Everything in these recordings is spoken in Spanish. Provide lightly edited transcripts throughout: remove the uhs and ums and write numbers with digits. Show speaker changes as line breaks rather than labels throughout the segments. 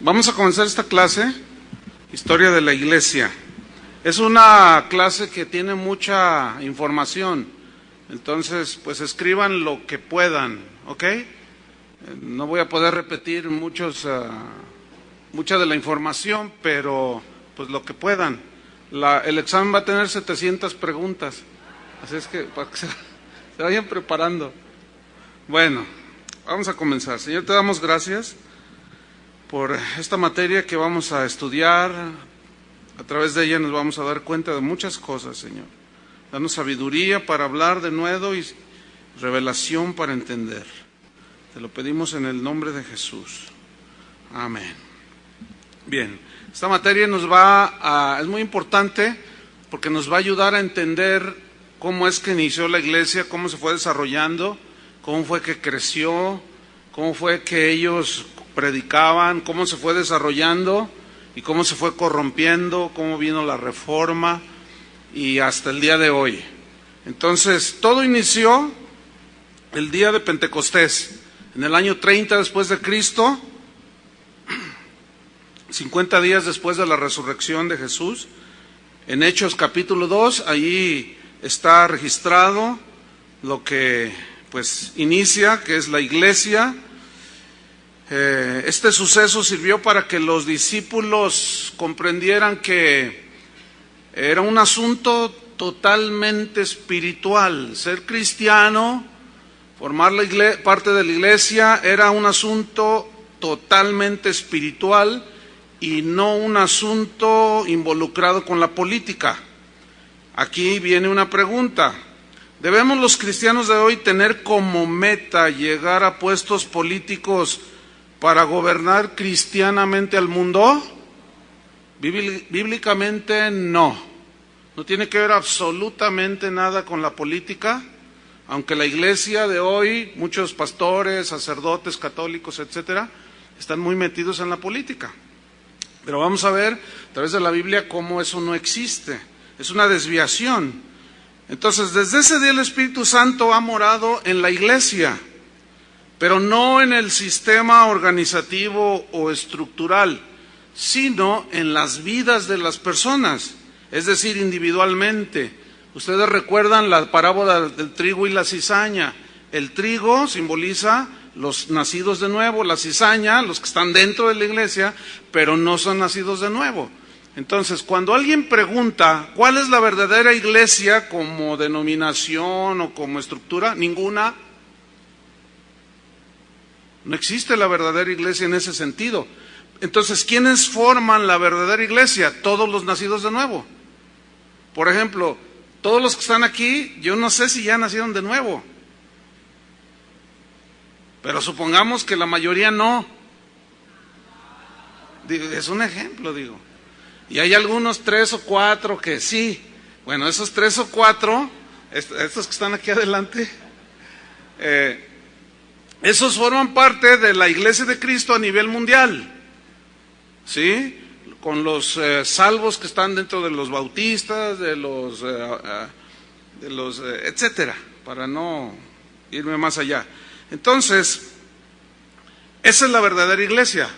Vamos a comenzar esta clase, Historia de la Iglesia. Es una clase que tiene mucha información, entonces pues escriban lo que puedan, ¿ok? No voy a poder repetir mucha de la información, pero pues lo que puedan. El examen va a tener 700 preguntas, así es que para que se vayan preparando. Bueno, vamos a comenzar. Señor, te damos gracias por esta materia que vamos a estudiar. A través de ella nos vamos a dar cuenta de muchas cosas, Señor. Danos sabiduría para hablar de nuevo y revelación para entender. Te lo pedimos en el nombre de Jesús. Amén. Bien, esta materia es muy importante porque nos va a ayudar a entender cómo es que inició la iglesia, cómo se fue desarrollando, cómo fue que creció, cómo fue que ellos predicaban, cómo se fue desarrollando y cómo se fue corrompiendo, cómo vino la reforma y hasta el día de hoy. Entonces, todo inició el día de Pentecostés, en el año 30 después de Cristo, 50 días después de la resurrección de Jesús. En Hechos capítulo 2, allí está registrado lo que pues inicia, que es la iglesia. Este suceso sirvió para que los discípulos comprendieran que era un asunto totalmente espiritual. Ser cristiano, formar parte de la iglesia, era un asunto totalmente espiritual y no un asunto involucrado con la política. Aquí viene una pregunta. ¿Debemos los cristianos de hoy tener como meta llegar a puestos políticos para gobernar cristianamente al mundo? Bíblicamente no. No tiene que ver absolutamente nada con la política, aunque la iglesia de hoy, muchos pastores, sacerdotes, católicos, etcétera, están muy metidos en la política. Pero vamos a ver a través de la Biblia cómo eso no existe. Es una desviación. Entonces, desde ese día el Espíritu Santo ha morado en la iglesia, pero no en el sistema organizativo o estructural, sino en las vidas de las personas, es decir, individualmente. Ustedes recuerdan la parábola del trigo y la cizaña. El trigo simboliza los nacidos de nuevo, la cizaña, los que están dentro de la iglesia, pero no son nacidos de nuevo. Entonces, cuando alguien pregunta, ¿cuál es la verdadera iglesia como denominación o como estructura? Ninguna. No existe la verdadera iglesia en ese sentido. Entonces, ¿quiénes forman la verdadera iglesia? Todos los nacidos de nuevo. Por ejemplo, todos los que están aquí, yo no sé si ya nacieron de nuevo, pero supongamos que la mayoría no. Es un ejemplo, digo. Y hay algunos 3 o 4 que sí. Bueno, esos 3 o 4, estos que están aquí adelante, esos forman parte de la iglesia de Cristo a nivel mundial, ¿sí? Con los salvos que están dentro de los bautistas, de los etcétera, para no irme más allá. Entonces, esa es la verdadera iglesia.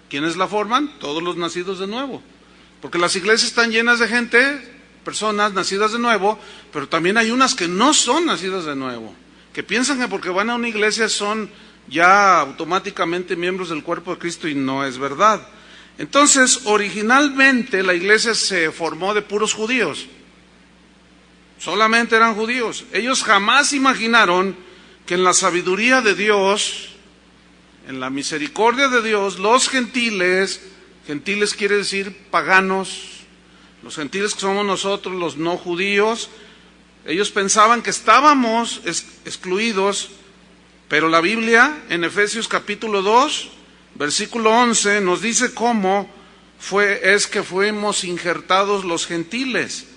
¿Quiénes la forman? Todos los nacidos de nuevo. Porque las iglesias están llenas de gente, personas nacidas de nuevo, pero también hay unas que no son nacidas de nuevo, que piensan que porque van a una iglesia son ya automáticamente miembros del cuerpo de Cristo, y no es verdad. Entonces, originalmente la iglesia se formó de puros judíos. Solamente eran judíos. Ellos jamás imaginaron que en la sabiduría de Dios, en la misericordia de Dios, los gentiles quiere decir paganos, los gentiles que somos nosotros, los no judíos, ellos pensaban que estábamos excluidos, pero la Biblia en Efesios capítulo 2, versículo 11, nos dice cómo es que fuimos injertados los gentiles.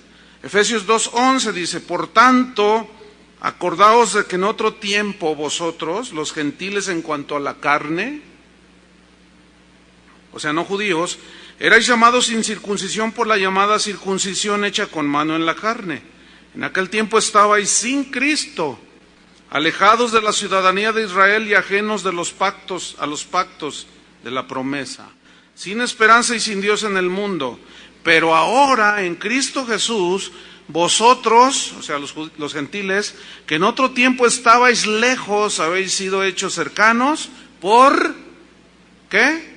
Efesios 2:11 dice: por tanto, acordaos de que en otro tiempo vosotros, los gentiles en cuanto a la carne, o sea, no judíos, erais llamados sin circuncisión por la llamada circuncisión hecha con mano en la carne. En aquel tiempo estabais sin Cristo, alejados de la ciudadanía de Israel y ajenos a los pactos de la promesa. sin esperanza y sin Dios en el mundo. Pero ahora en Cristo Jesús, vosotros, o sea, los gentiles, que en otro tiempo estabais lejos, habéis sido hechos cercanos por, ¿qué?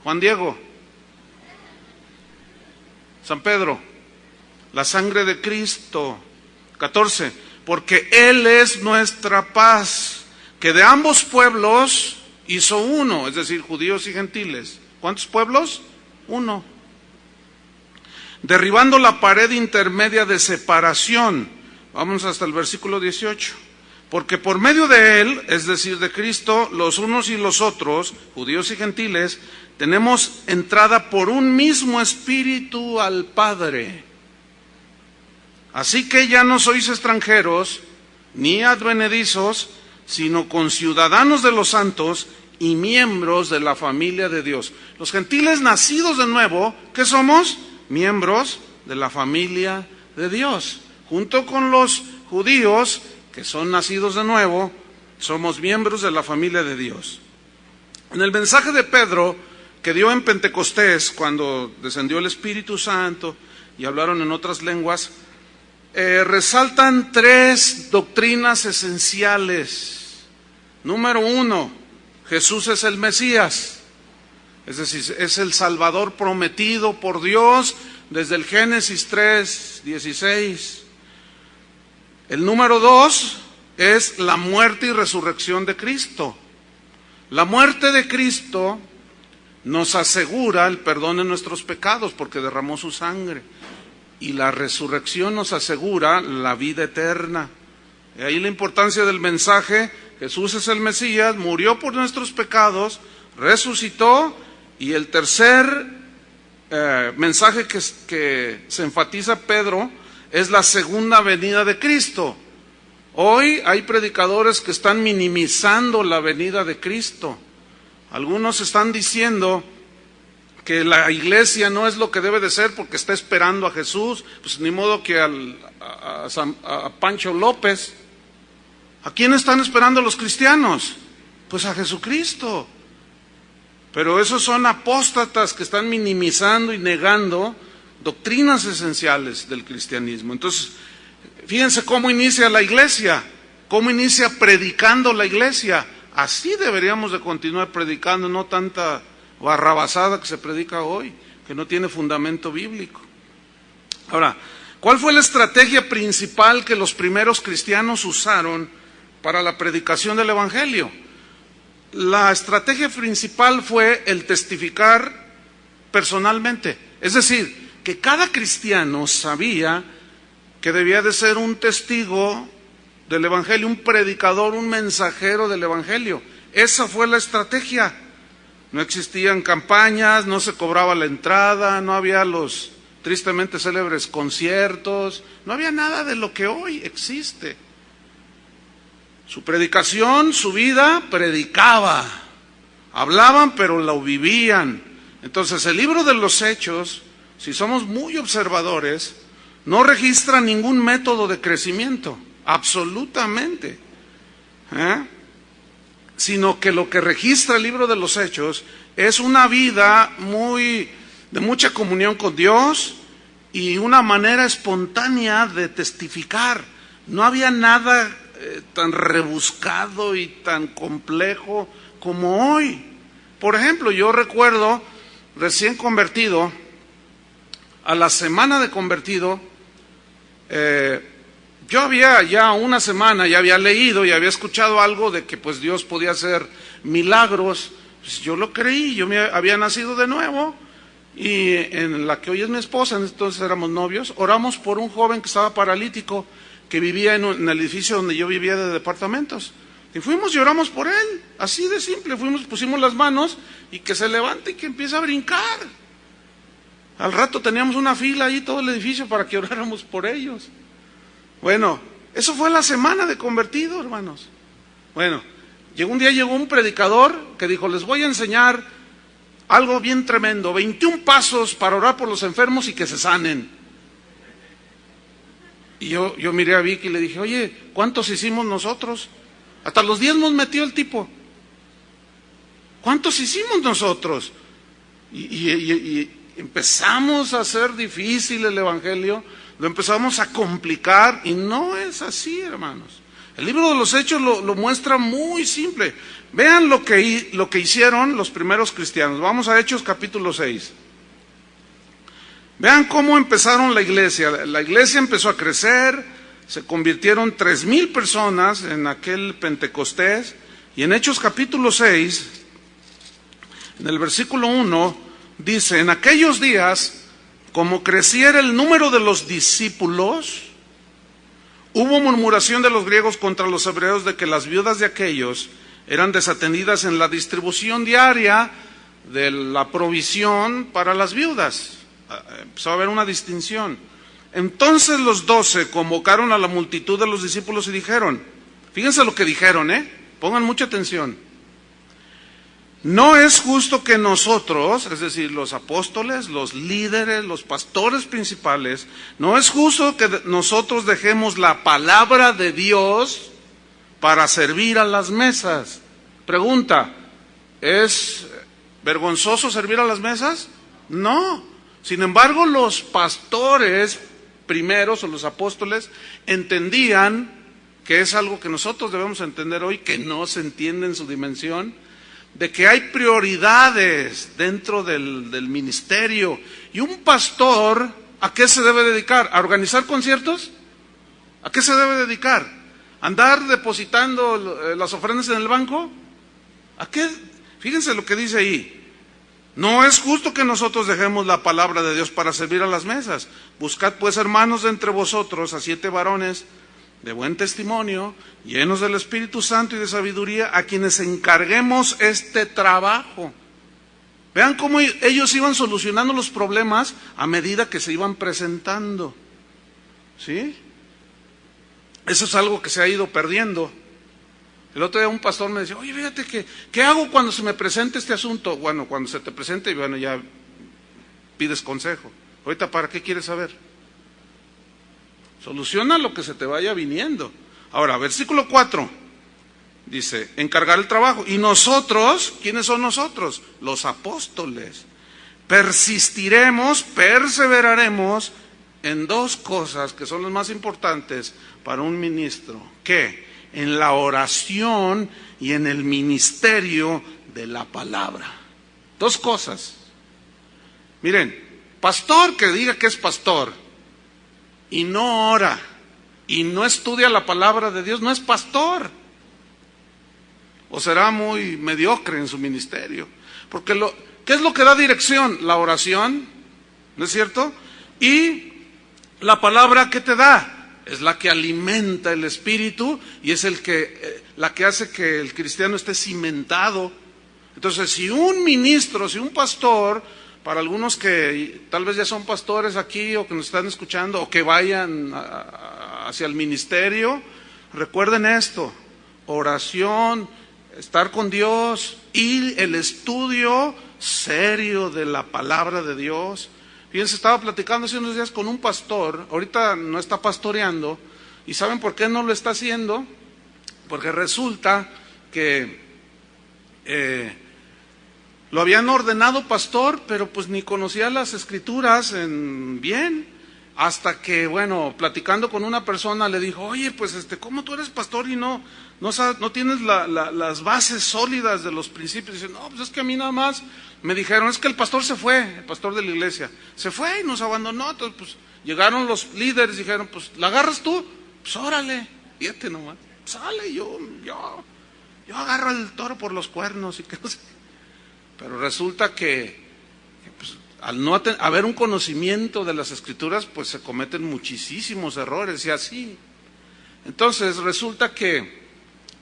Juan Diego, San Pedro, la sangre de Cristo. 14, porque Él es nuestra paz, que de ambos pueblos hizo uno, es decir, judíos y gentiles. ¿Cuántos pueblos? Uno. Derribando la pared intermedia de separación. Vamos hasta el versículo 18. Porque por medio de Él, es decir, de Cristo, los unos y los otros, judíos y gentiles, tenemos entrada por un mismo espíritu al Padre. Así que ya no sois extranjeros, ni advenedizos, sino conciudadanos de los santos y miembros de la familia de Dios. Los gentiles nacidos de nuevo, ¿qué somos? Miembros de la familia de Dios. Junto con los judíos, que son nacidos de nuevo, somos miembros de la familia de Dios. En el mensaje de Pedro, que dio en Pentecostés, cuando descendió el Espíritu Santo y hablaron en otras lenguas, resaltan 3 doctrinas esenciales. Número 1, Jesús es el Mesías, es decir, es el Salvador prometido por Dios desde el Génesis 3:16. El número 2 es la muerte y resurrección de Cristo. La muerte de Cristo nos asegura el perdón de nuestros pecados porque derramó su sangre. Y la resurrección nos asegura la vida eterna. Y ahí la importancia del mensaje: Jesús es el Mesías, murió por nuestros pecados, resucitó. Y el tercer mensaje que se enfatiza Pedro es la segunda venida de Cristo. Hoy hay predicadores que están minimizando la venida de Cristo. Algunos están diciendo que la iglesia no es lo que debe de ser porque está esperando a Jesús. Pues ni modo que a Pancho López. ¿A quién están esperando los cristianos? Pues a Jesucristo. Pero esos son apóstatas que están minimizando y negando doctrinas esenciales del cristianismo. Entonces, fíjense cómo inicia la iglesia, cómo inicia predicando la iglesia. Así deberíamos de continuar predicando, no tanta barrabasada que se predica hoy, que no tiene fundamento bíblico. Ahora, ¿cuál fue la estrategia principal que los primeros cristianos usaron para la predicación del evangelio? La estrategia principal fue el testificar personalmente. Es decir, que cada cristiano sabía que debía de ser un testigo del evangelio, un predicador, un mensajero del evangelio. Esa fue la estrategia. No existían campañas, no se cobraba la entrada, no había los tristemente célebres conciertos, no había nada de lo que hoy existe. Su predicación, su vida, predicaba. Hablaban, pero lo vivían. Entonces, el libro de los Hechos, si somos muy observadores, no registra ningún método de crecimiento, absolutamente. Sino que lo que registra el libro de los Hechos es una vida de mucha comunión con Dios y una manera espontánea de testificar. No había nada tan rebuscado y tan complejo como hoy. Por ejemplo, yo recuerdo, recién convertido, a la semana de convertido, yo había ya una semana, ya había leído y había escuchado algo de que pues Dios podía hacer milagros. Pues yo lo creí, yo había nacido de nuevo y en la que hoy es mi esposa, entonces éramos novios, oramos por un joven que estaba paralítico, que vivía en el edificio donde yo vivía de departamentos. Y fuimos y oramos por él, así de simple, pusimos las manos y que se levante y que empiece a brincar. Al rato teníamos una fila ahí, todo el edificio, para que oráramos por ellos. Bueno, eso fue la semana de convertido, hermanos. Bueno, un día llegó un predicador que dijo: les voy a enseñar algo bien tremendo, 21 pasos para orar por los enfermos y que se sanen. Y yo miré a Vicky y le dije: oye, ¿cuántos hicimos nosotros? Hasta los 10 nos metió el tipo. ¿Cuántos hicimos nosotros? Y empezamos a hacer difícil el Evangelio, lo empezamos a complicar, y no es así, hermanos. El libro de los Hechos lo muestra muy simple. Vean lo que hicieron los primeros cristianos. Vamos a Hechos capítulo 6. Vean cómo empezaron la iglesia. La iglesia empezó a crecer, se convirtieron 3,000 personas en aquel Pentecostés, y en Hechos capítulo 6, en el versículo 1, dice: en aquellos días, como creciera el número de los discípulos, hubo murmuración de los griegos contra los hebreos de que las viudas de aquellos eran desatendidas en la distribución diaria de la provisión para las viudas. Empezó a haber una distinción. Entonces los 12 convocaron a la multitud de los discípulos y dijeron, fíjense lo que dijeron, pongan mucha atención: no es justo que nosotros, es decir, los apóstoles, los líderes, los pastores principales, no es justo que nosotros dejemos la palabra de Dios para servir a las mesas. Pregunta, ¿es vergonzoso servir a las mesas? No. Sin embargo, los pastores primeros o los apóstoles entendían que es algo que nosotros debemos entender hoy, que no se entiende en su dimensión, de que hay prioridades dentro del ministerio. Y un pastor, ¿a qué se debe dedicar? ¿A organizar conciertos? ¿A qué se debe dedicar? ¿Andar depositando las ofrendas en el banco? ¿A qué? Fíjense lo que dice ahí. No es justo que nosotros dejemos la palabra de Dios para servir a las mesas. Buscad pues, hermanos, de entre vosotros a 7 varones de buen testimonio, llenos del Espíritu Santo y de sabiduría, a quienes encarguemos este trabajo. Vean cómo ellos iban solucionando los problemas a medida que se iban presentando. ¿Sí? Eso es algo que se ha ido perdiendo. El otro día un pastor me decía, oye, fíjate que, ¿qué hago cuando se me presente este asunto? Bueno, cuando se te presente, bueno, ya pides consejo. Ahorita, ¿para qué quieres saber? Soluciona lo que se te vaya viniendo. Ahora, versículo 4, dice, encargar el trabajo. Y nosotros, ¿quiénes son nosotros? Los apóstoles. Persistiremos, perseveraremos en 2 cosas que son las más importantes para un ministro. ¿Qué? En la oración y en el ministerio de la palabra. 2 cosas. Miren, pastor que diga que es pastor y no ora y no estudia la palabra de Dios, no es pastor. O será muy mediocre en su ministerio. Porque ¿qué es lo que da dirección? La oración, ¿no es cierto? Y la palabra, ¿qué te da? Es la que alimenta el espíritu y es la que hace que el cristiano esté cimentado. Entonces, si un ministro, si un pastor, para algunos que tal vez ya son pastores aquí o que nos están escuchando o que vayan hacia el ministerio, recuerden esto: oración, estar con Dios y el estudio serio de la palabra de Dios. Fíjense, estaba platicando hace unos días con un pastor, ahorita no está pastoreando, y ¿saben por qué no lo está haciendo? Porque resulta que lo habían ordenado pastor, pero pues ni conocía las escrituras bien, hasta que, bueno, platicando con una persona le dijo, oye, pues ¿cómo tú eres pastor y no tienes las bases sólidas de los principios? Dice, no, pues es que a mí nada más me dijeron, es que el pastor se fue, el pastor de la iglesia, se fue y nos abandonó. Entonces, pues llegaron los líderes y dijeron, pues ¿la agarras tú? Pues órale, fíjate nomás, sale, yo agarro el toro por los cuernos y que no sé. Pero resulta que pues, al no haber un conocimiento de las escrituras, pues se cometen muchísimos errores y así. Entonces resulta que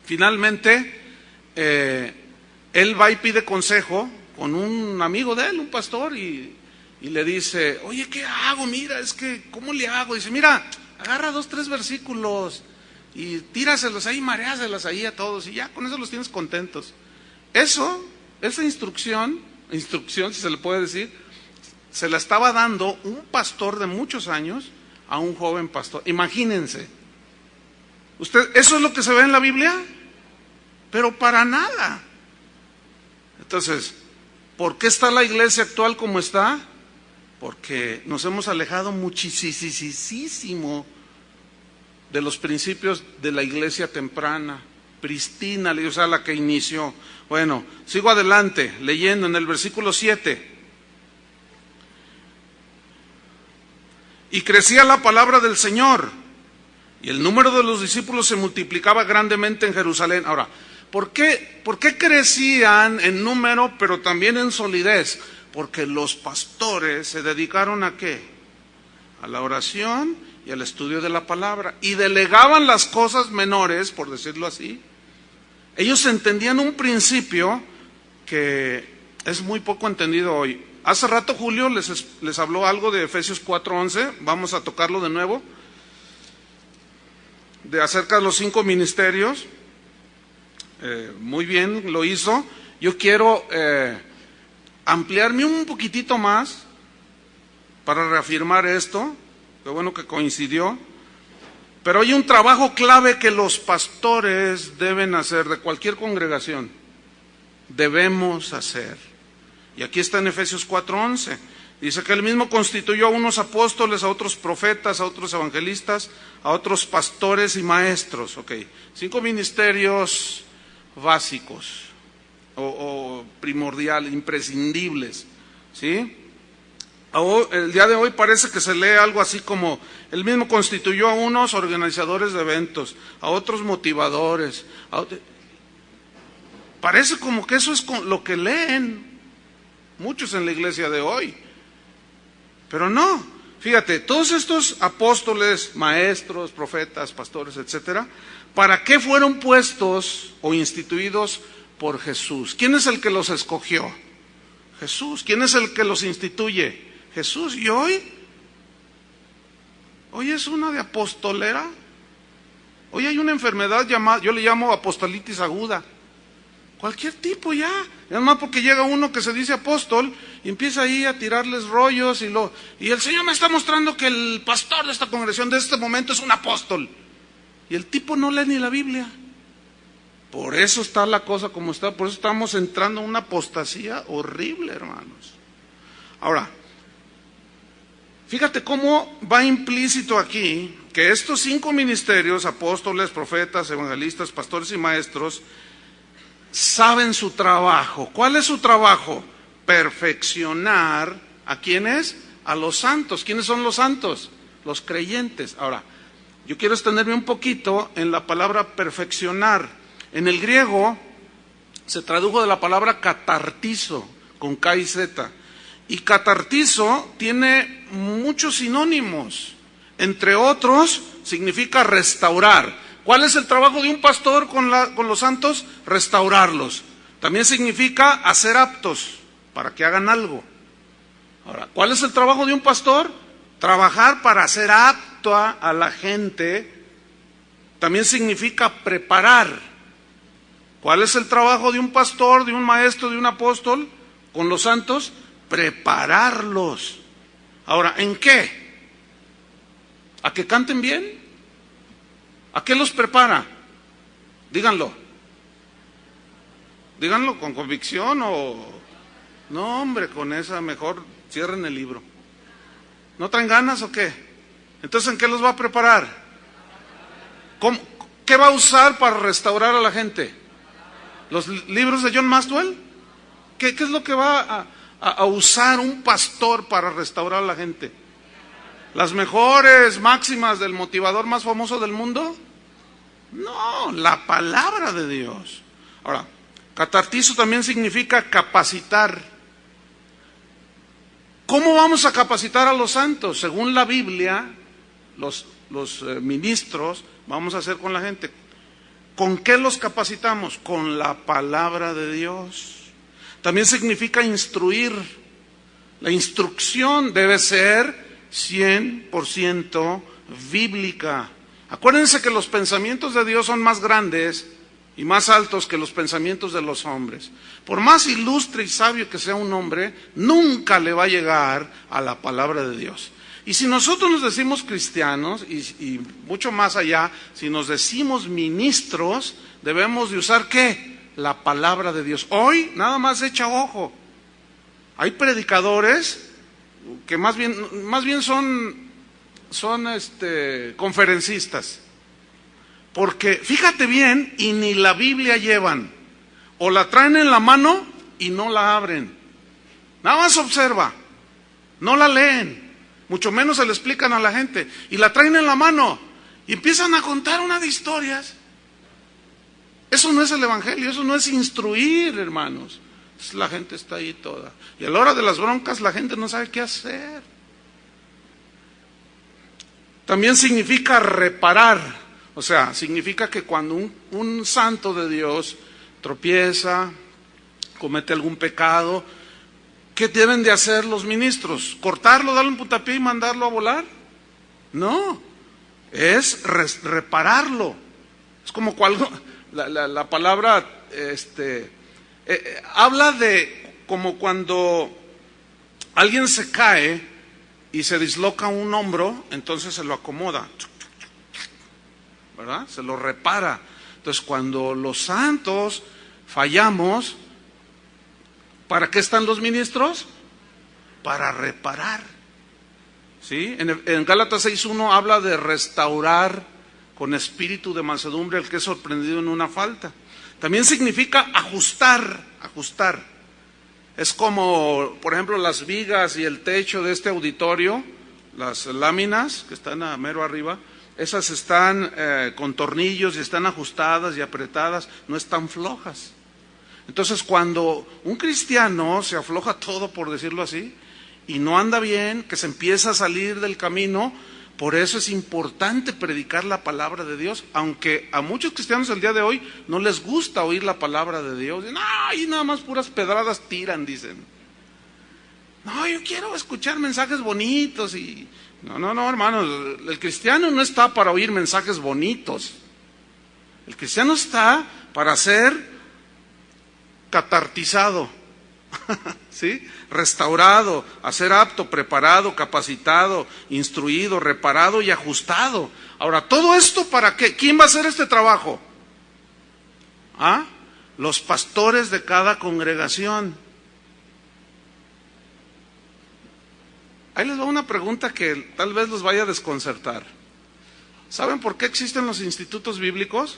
finalmente él va y pide consejo con un amigo de él, un pastor, y le dice, oye, ¿qué hago? Mira, es que, ¿cómo le hago? Dice, mira, agarra 2, 3 versículos y tíraselos ahí, mareáselos ahí a todos y ya, con eso los tienes contentos. Esa instrucción, si se le puede decir, se la estaba dando un pastor de muchos años a un joven pastor. Imagínense. ¿Eso es lo que se ve en la Biblia? Pero para nada. Entonces, ¿Por qué está la iglesia actual como está? Porque nos hemos alejado muchísimo de los principios de la iglesia temprana, pristina, o sea, la que inició. Bueno, sigo adelante, leyendo en el versículo 7. Y crecía la palabra del Señor, y el número de los discípulos se multiplicaba grandemente en Jerusalén. Ahora, ¿por qué crecían en número, pero también en solidez? Porque los pastores se dedicaron ¿a qué? A la oración y al estudio de la palabra, y delegaban las cosas menores, por decirlo así. Ellos entendían un principio que es muy poco entendido hoy. Hace rato Julio les habló algo de Efesios 4:11, vamos a tocarlo de nuevo, de acerca de los 5 ministerios. Muy bien, lo hizo. Yo quiero ampliarme un poquitito más para reafirmar esto. Qué bueno que coincidió. Pero hay un trabajo clave que los pastores deben hacer, de cualquier congregación. Debemos hacer. Y aquí está en Efesios 4:11. Dice que él mismo constituyó a unos apóstoles, a otros profetas, a otros evangelistas, a otros pastores y maestros. Ok, 5 ministerios básicos o primordiales, imprescindibles, ¿sí? El día de hoy parece que se lee algo así como: él mismo constituyó a unos organizadores de eventos, a otros motivadores. Parece como que eso es lo que leen muchos en la iglesia de hoy. Pero no, fíjate, todos estos apóstoles, maestros, profetas, pastores, etcétera, ¿para qué fueron puestos o instituidos por Jesús? ¿Quién es el que los escogió? Jesús. ¿Quién es el que los instituye? Jesús. ¿Y hoy es una de apostolera? Hoy hay una enfermedad llamada, yo le llamo apostolitis aguda. Cualquier tipo ya. Además porque llega uno que se dice apóstol y empieza ahí a tirarles rollos y el Señor me está mostrando que el pastor de esta congregación de este momento es un apóstol. Y el tipo no lee ni la Biblia. Por eso está la cosa como está, por eso estamos entrando en una apostasía horrible, hermanos. Ahora, fíjate cómo va implícito aquí que estos 5 ministerios, apóstoles, profetas, evangelistas, pastores y maestros, saben su trabajo. ¿Cuál es su trabajo? Perfeccionar ¿a quiénes? A los santos. ¿Quiénes son los santos? Los creyentes. Ahora, yo quiero extenderme un poquito en la palabra perfeccionar. En el griego se tradujo de la palabra catartizo, con K y Z. Y catartizo tiene muchos sinónimos. Entre otros, significa restaurar. ¿Cuál es el trabajo de un pastor con los santos? Restaurarlos. También significa hacer aptos para que hagan algo. Ahora, ¿cuál es el trabajo de un pastor? Trabajar para hacer apto a la gente. También significa preparar. ¿Cuál es el trabajo de un pastor, de un maestro, de un apóstol con los santos? Prepararlos. Ahora, ¿en qué? ¿A que canten bien? ¿A qué los prepara? Díganlo. Díganlo con convicción o... No, hombre, con esa mejor cierren el libro. ¿No traen ganas o qué? Entonces, ¿en qué los va a preparar? ¿Qué va a usar para restaurar a la gente? ¿Los libros de John Maxwell? ¿Qué es lo que va a usar un pastor para restaurar a la gente? ¿Las mejores máximas del motivador más famoso del mundo? No, la palabra de Dios. Ahora, catartizo también significa capacitar. ¿Cómo vamos a capacitar a los santos? Según la Biblia, los ministros, vamos a hacer con la gente. ¿Con qué los capacitamos? Con la palabra de Dios. También significa instruir. La instrucción debe ser 100% bíblica. Acuérdense que los pensamientos de Dios son más grandes y más altos que los pensamientos de los hombres. Por más ilustre y sabio que sea un hombre, nunca le va a llegar a la palabra de Dios. Y si nosotros nos decimos cristianos, y mucho más allá, si nos decimos ministros, debemos de usar ¿qué? La palabra de Dios. Hoy nada más echa ojo. Hay predicadores que más bien son conferencistas. Porque fíjate bien, y ni la Biblia llevan, o la traen en la mano y no la abren. Nada más observa, no la leen, mucho menos se le explican a la gente, y la traen en la mano y empiezan a contar una de historias. Eso no es el evangelio, eso no es instruir, hermanos. La gente está ahí toda, y a la hora de las broncas la gente no sabe qué hacer. También significa reparar. O sea, significa que cuando un santo de Dios tropieza, comete algún pecado, ¿qué deben de hacer los ministros? ¿Cortarlo, darle un puntapié y mandarlo a volar? No, es repararlo. Es como cuando la palabra habla de como cuando alguien se cae y se disloca un hombro, entonces se lo acomoda, ¿verdad? Se lo repara. Entonces, cuando los santos fallamos, ¿para qué están los ministros? Para reparar. ¿Sí? En Gálatas 6:1 habla de restaurar con espíritu de mansedumbre al que es sorprendido en una falta. También significa ajustar. Es como, por ejemplo, las vigas y el techo de este auditorio, las láminas que están a mero arriba. Esas están con tornillos y están ajustadas y apretadas, no están flojas. Entonces, cuando un cristiano se afloja todo, por decirlo así, y no anda bien, que se empieza a salir del camino, por eso es importante predicar la palabra de Dios, aunque a muchos cristianos el día de hoy no les gusta oír la palabra de Dios. No, y nada más puras pedradas tiran, dicen. No, yo quiero escuchar mensajes bonitos y... No, hermanos, el cristiano no está para oír mensajes bonitos. El cristiano está para ser catartizado, ¿sí? Restaurado, a ser apto, preparado, capacitado, instruido, reparado y ajustado. Ahora, ¿todo esto para qué? ¿Quién va a hacer este trabajo? Los pastores de cada congregación. Ahí les va una pregunta que tal vez los vaya a desconcertar. ¿Saben por qué existen los institutos bíblicos?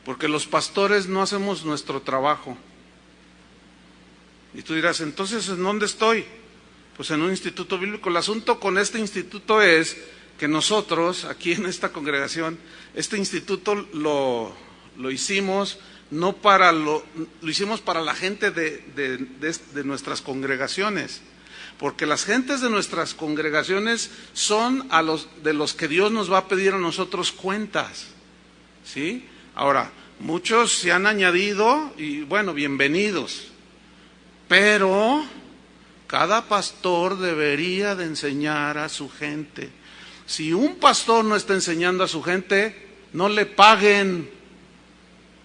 Porque los pastores no hacemos nuestro trabajo. Y tú dirás, entonces, ¿en dónde estoy? Pues en un instituto bíblico. El asunto con este instituto es que nosotros, aquí en esta congregación, este instituto lo hicimos no para lo hicimos para la gente de nuestras congregaciones. Porque las gentes de nuestras congregaciones son de los que Dios nos va a pedir a nosotros cuentas, ¿sí? Ahora, muchos se han añadido y bueno, bienvenidos, pero cada pastor debería de enseñar a su gente. Si un pastor no está enseñando a su gente, no le paguen,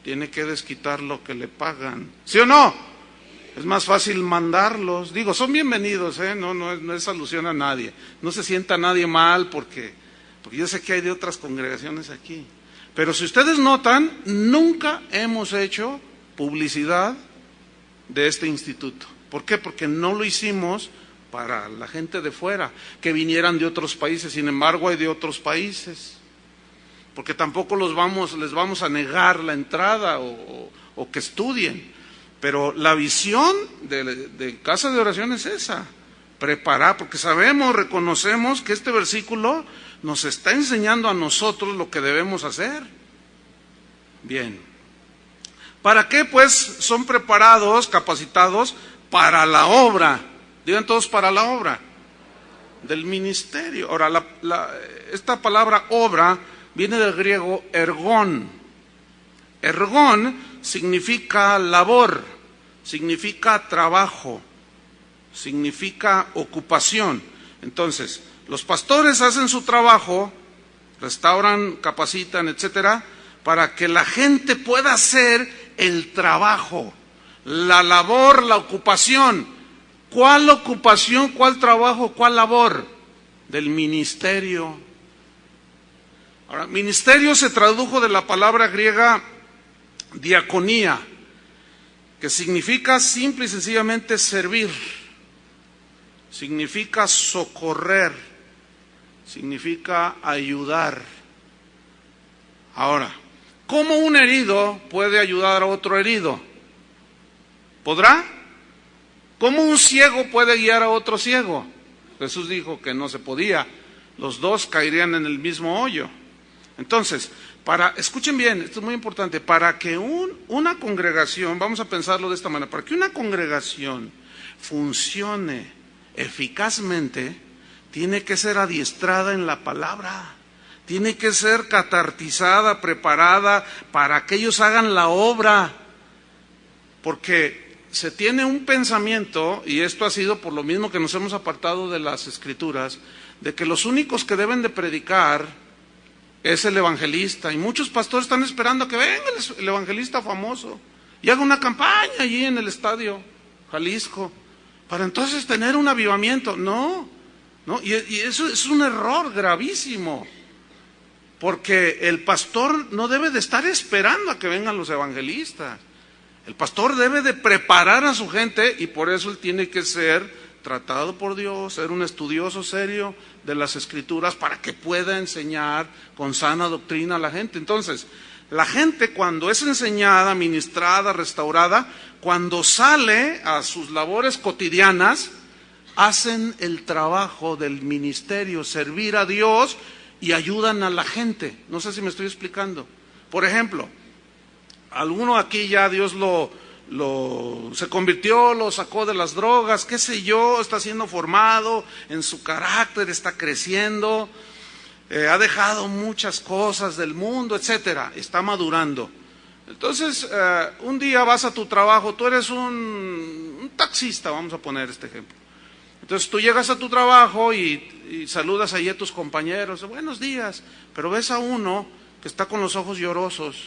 tiene que desquitar lo que le pagan, ¿sí o no? Es más fácil mandarlos. Digo, son bienvenidos, no es alusión a nadie. No se sienta nadie mal porque yo sé que hay de otras congregaciones aquí. Pero si ustedes notan, nunca hemos hecho publicidad de este instituto. ¿Por qué? Porque no lo hicimos para la gente de fuera, que vinieran de otros países. Sin embargo, hay de otros países. Porque tampoco les vamos a negar la entrada o que estudien. Pero la visión de Casa de Oración es esa, preparar, porque reconocemos que este versículo nos está enseñando a nosotros lo que debemos hacer. Bien, ¿para qué pues son preparados, capacitados? Para la obra, digan todos, para la obra del ministerio. Ahora, esta palabra obra viene del griego ergón. Ergón significa labor, significa trabajo, significa ocupación. Entonces, los pastores hacen su trabajo, restauran, capacitan, etcétera, para que la gente pueda hacer el trabajo, la labor, la ocupación. ¿Cuál ocupación, cuál trabajo, cuál labor? Del ministerio. Ahora, ministerio se tradujo de la palabra griega diaconía. que significa simple y sencillamente servir, significa socorrer, significa ayudar. Ahora, ¿cómo un herido puede ayudar a otro herido? ¿Podrá? ¿Cómo un ciego puede guiar a otro ciego? Jesús dijo que no se podía, los dos caerían en el mismo hoyo. Entonces, escuchen bien, esto es muy importante, para que una congregación, vamos a pensarlo de esta manera, para que una congregación funcione eficazmente, tiene que ser adiestrada en la palabra, tiene que ser catartizada, preparada para que ellos hagan la obra, porque se tiene un pensamiento, y esto ha sido por lo mismo que nos hemos apartado de las Escrituras, de que los únicos que deben de predicar es el evangelista, y muchos pastores están esperando a que venga el evangelista famoso y haga una campaña allí en el estadio Jalisco para entonces tener un avivamiento. No, y eso es un error gravísimo, porque el pastor no debe de estar esperando a que vengan los evangelistas. El pastor debe de preparar a su gente, y por eso él tiene que ser tratado por Dios, ser un estudioso serio de las Escrituras para que pueda enseñar con sana doctrina a la gente. Entonces, la gente cuando es enseñada, ministrada, restaurada, cuando sale a sus labores cotidianas, hacen el trabajo del ministerio, servir a Dios y ayudan a la gente. No sé si me estoy explicando. Por ejemplo, alguno aquí ya Dios se convirtió, lo sacó de las drogas, qué sé yo, está siendo formado en su carácter, está creciendo, ha dejado muchas cosas del mundo, etcétera, está madurando. Entonces, un día vas a tu trabajo, tú eres un taxista, vamos a poner este ejemplo. Entonces tú llegas a tu trabajo y saludas ahí a tus compañeros, buenos días, pero ves a uno que está con los ojos llorosos.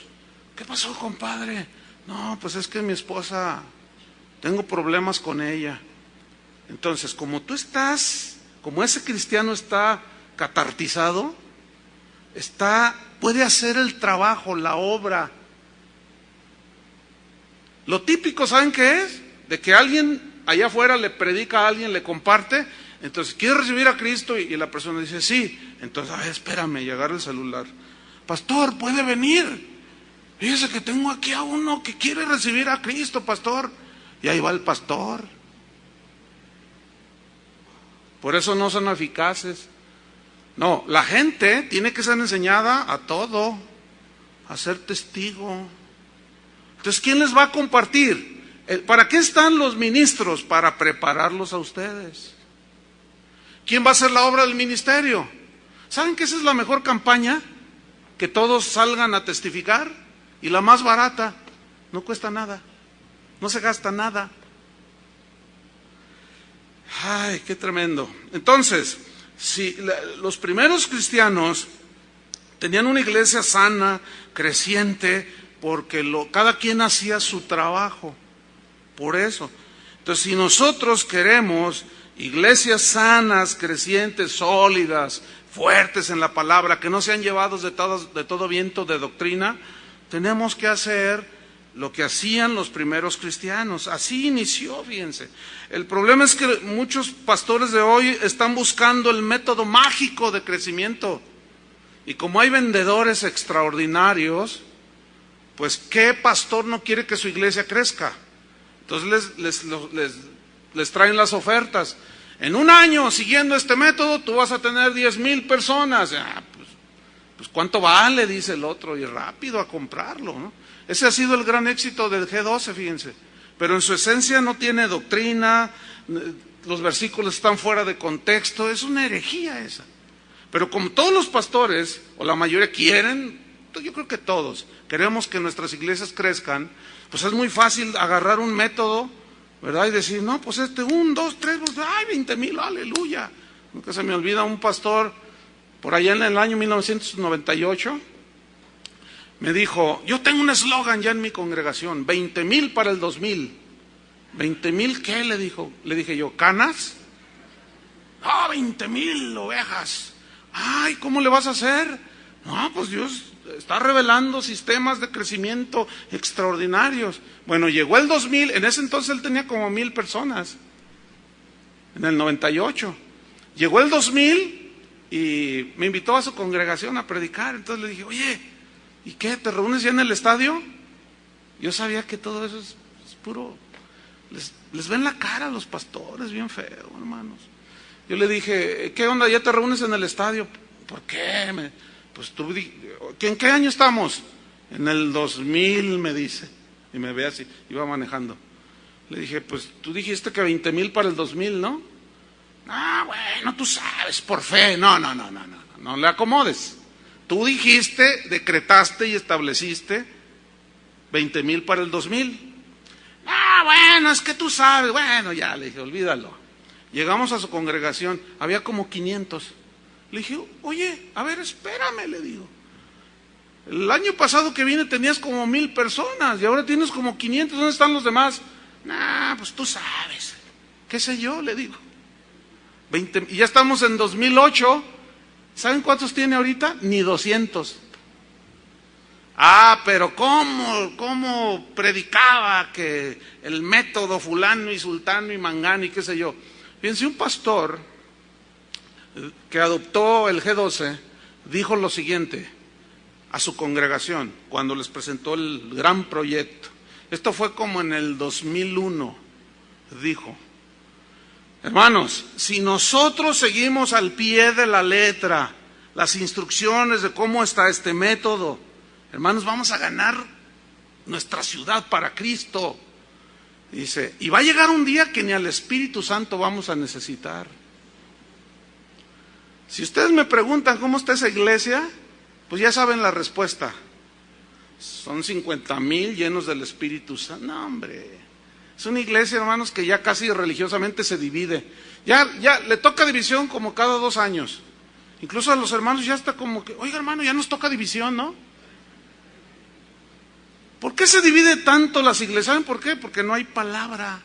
¿Qué pasó, compadre? No, pues es que mi esposa, tengo problemas con ella. Entonces, como ese cristiano está catartizado, puede hacer el trabajo, la obra. Lo típico, ¿saben qué es? De que alguien allá afuera le predica a alguien, le comparte, entonces, ¿quiere recibir a Cristo? Y la persona dice, sí. Entonces, espérame, y agarra el celular. Pastor, ¿puede venir? Fíjese que tengo aquí a uno que quiere recibir a Cristo, pastor. Y ahí va el pastor. Por eso no son eficaces. No, la gente tiene que ser enseñada a todo, a ser testigo. Entonces, ¿quién les va a compartir? ¿Para qué están los ministros? Para prepararlos a ustedes. ¿Quién va a hacer la obra del ministerio? ¿Saben que esa es la mejor campaña? Que todos salgan a testificar. Y la más barata, no cuesta nada, no se gasta nada. Ay, qué tremendo. Entonces, si los primeros cristianos tenían una iglesia sana, creciente, porque cada quien hacía su trabajo. Por eso. Entonces, si nosotros queremos iglesias sanas, crecientes, sólidas, fuertes en la palabra, que no sean llevados de todo viento de doctrina, tenemos que hacer lo que hacían los primeros cristianos. Así inició, fíjense. El problema es que muchos pastores de hoy están buscando el método mágico de crecimiento. Y como hay vendedores extraordinarios, pues ¿qué pastor no quiere que su iglesia crezca? Entonces les traen las ofertas. En un año, siguiendo este método, tú vas a tener 10,000 personas. Pues ¿cuánto vale? Dice el otro, y rápido a comprarlo, ¿no? Ese ha sido el gran éxito del G12, fíjense. Pero en su esencia no tiene doctrina, los versículos están fuera de contexto, es una herejía esa. Pero como todos los pastores, o la mayoría quieren, yo creo que todos, queremos que nuestras iglesias crezcan, pues es muy fácil agarrar un método, ¿verdad? Y decir, no, pues 1, 2, 3, ¡ay, 20,000, aleluya! Nunca se me olvida un pastor, por allá en el año 1998, me dijo, yo tengo un eslogan ya en mi congregación, 20,000 para el 2000. ¿20,000 qué? Le dije yo, ¿canas? No, 20,000 ovejas. Ay, ¿cómo le vas a hacer? No, pues Dios está revelando sistemas de crecimiento extraordinarios. Bueno, llegó el 2000, en ese entonces él tenía como 1000 personas, en el 98. Llegó el 2000 y me invitó a su congregación a predicar. Entonces le dije, oye, ¿y qué? ¿Te reúnes ya en el estadio? Yo sabía que todo eso es puro... Les ven la cara a los pastores bien feo, hermanos. Yo le dije, ¿qué onda? ¿Ya te reúnes en el estadio? ¿Por qué? Pues tú, ¿en qué año estamos? En el 2000, me dice. Y me ve así, iba manejando. Le dije, pues tú dijiste que 20,000 para el 2000, ¿no? Ah, bueno, tú sabes, por fe. No le acomodes. Tú dijiste, decretaste y estableciste 20,000 para el 2000. Ah, bueno, es que tú sabes. Bueno, ya, le dije, olvídalo. Llegamos a su congregación, había como 500. Le dije, oye, a ver, espérame, le digo. El año pasado que vine tenías como 1000 personas y ahora tienes como 500, ¿dónde están los demás? Nah, pues tú sabes. ¿Qué sé yo? Le digo. 20, y ya estamos en 2008. ¿Saben cuántos tiene ahorita? Ni 200. Ah, pero ¿cómo predicaba que el método fulano y sultano y mangano y qué sé yo? Fíjense, un pastor que adoptó el G12 dijo lo siguiente a su congregación cuando les presentó el gran proyecto. Esto fue como en el 2001. Dijo, hermanos, si nosotros seguimos al pie de la letra las instrucciones de cómo está este método, hermanos, vamos a ganar nuestra ciudad para Cristo. Dice, y va a llegar un día que ni al Espíritu Santo vamos a necesitar. Si ustedes me preguntan cómo está esa iglesia, pues ya saben la respuesta. Son 50,000 llenos del Espíritu Santo. No, hombre. Es una iglesia, hermanos, que ya casi religiosamente se divide. Ya le toca división como cada 2 años. Incluso a los hermanos ya está como que, oiga, hermano, ya nos toca división, ¿no? ¿Por qué se divide tanto las iglesias? ¿Saben por qué? Porque no hay palabra.